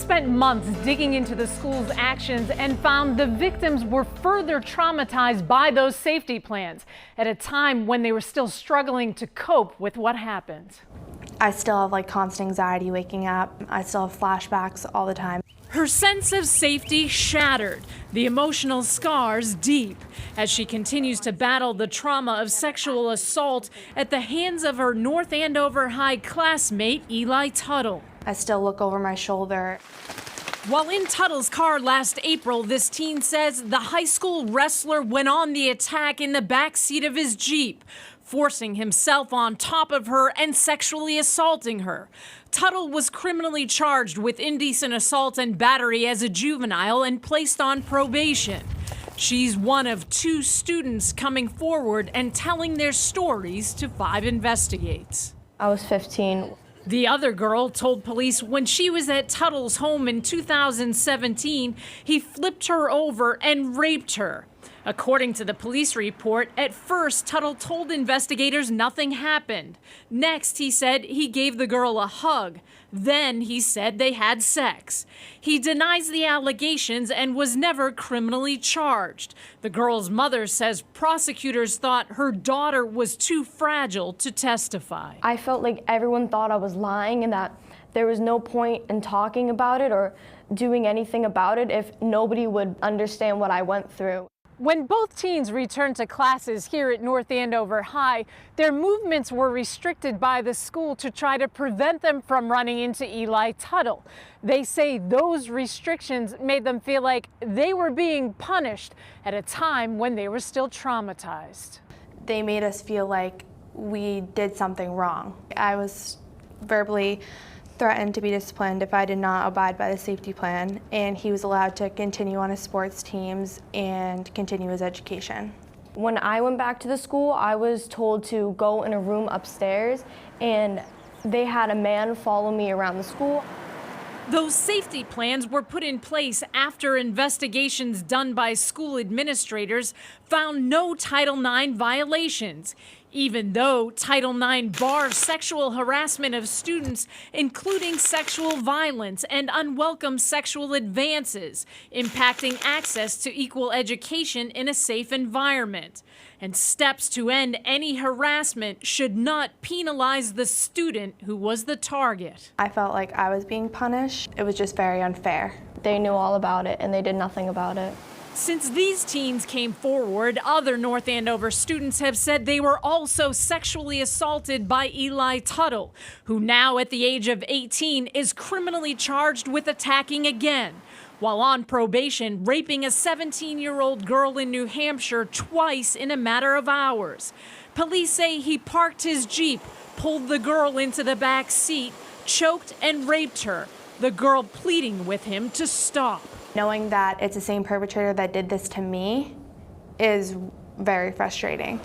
spent months digging into the school's actions and found the victims were further traumatized by those safety plans at a time when they were still struggling to cope with what happened. I still have constant anxiety waking up. I still have flashbacks all the time. Her sense of safety shattered, the emotional scars deep, as she continues to battle the trauma of sexual assault at the hands of her North Andover High classmate, Eli Tuttle. I still look over my shoulder. While in Tuttle's car last April, this teen says the high school wrestler went on the attack in the backseat of his Jeep, forcing himself on top of her and sexually assaulting her. Tuttle was criminally charged with indecent assault and battery as a juvenile and placed on probation. She's one of 2 students coming forward and telling their stories to 5 Investigates. I was 15. The other girl told police when she was at Tuttle's home in 2017, he flipped her over and raped her. According to the police report, at first, Tuttle told investigators nothing happened. Next, he said he gave the girl a hug. Then he said they had sex. He denies the allegations and was never criminally charged. The girl's mother says prosecutors thought her daughter was too fragile to testify. I felt like everyone thought I was lying and that there was no point in talking about it or doing anything about it if nobody would understand what I went through. When both teens returned to classes here at North Andover High, their movements were restricted by the school to try to prevent them from running into Eli Tuttle. They say those restrictions made them feel like they were being punished at a time when they were still traumatized. They made us feel like we did something wrong. I was verbally threatened to be disciplined if I did not abide by the safety plan, and he was allowed to continue on his sports teams and continue his education. When I went back to the school, I was told to go in a room upstairs, and they had a man follow me around the school. Those safety plans were put in place after investigations done by school administrators found no Title IX violations, even though Title IX bars sexual harassment of students, including sexual violence and unwelcome sexual advances, impacting access to equal education in a safe environment. And steps to end any harassment should not penalize the student who was the target. I felt like I was being punished. It was just very unfair. They knew all about it and they did nothing about it. Since these teens came forward, other North Andover students have said they were also sexually assaulted by Eli Tuttle, who now at the age of 18 is criminally charged with attacking again, while on probation, raping a 17-year-old girl in New Hampshire twice in a matter of hours. Police say he parked his Jeep, pulled the girl into the back seat, choked and raped her, the girl pleading with him to stop. Knowing that it's the same perpetrator that did this to me is very frustrating.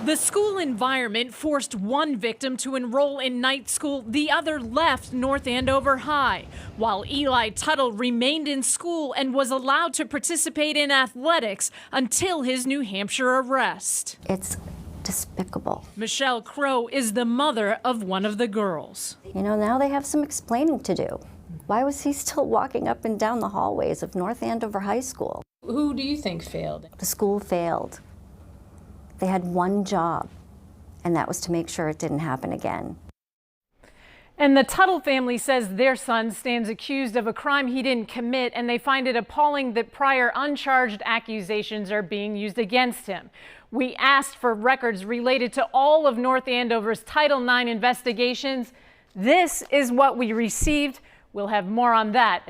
The school environment forced one victim to enroll in night school, the other left North Andover High, while Eli Tuttle remained in school and was allowed to participate in athletics until his New Hampshire arrest. It's despicable. Michelle Crow is the mother of one of the girls. You know, now they have some explaining to do. Why was he still walking up and down the hallways of North Andover High School? Who do you think failed? The school failed. They had one job, and that was to make sure it didn't happen again. And the Tuttle family says their son stands accused of a crime he didn't commit, and they find it appalling that prior uncharged accusations are being used against him. We asked for records related to all of North Andover's Title IX investigations. This is what we received. We'll have more on that.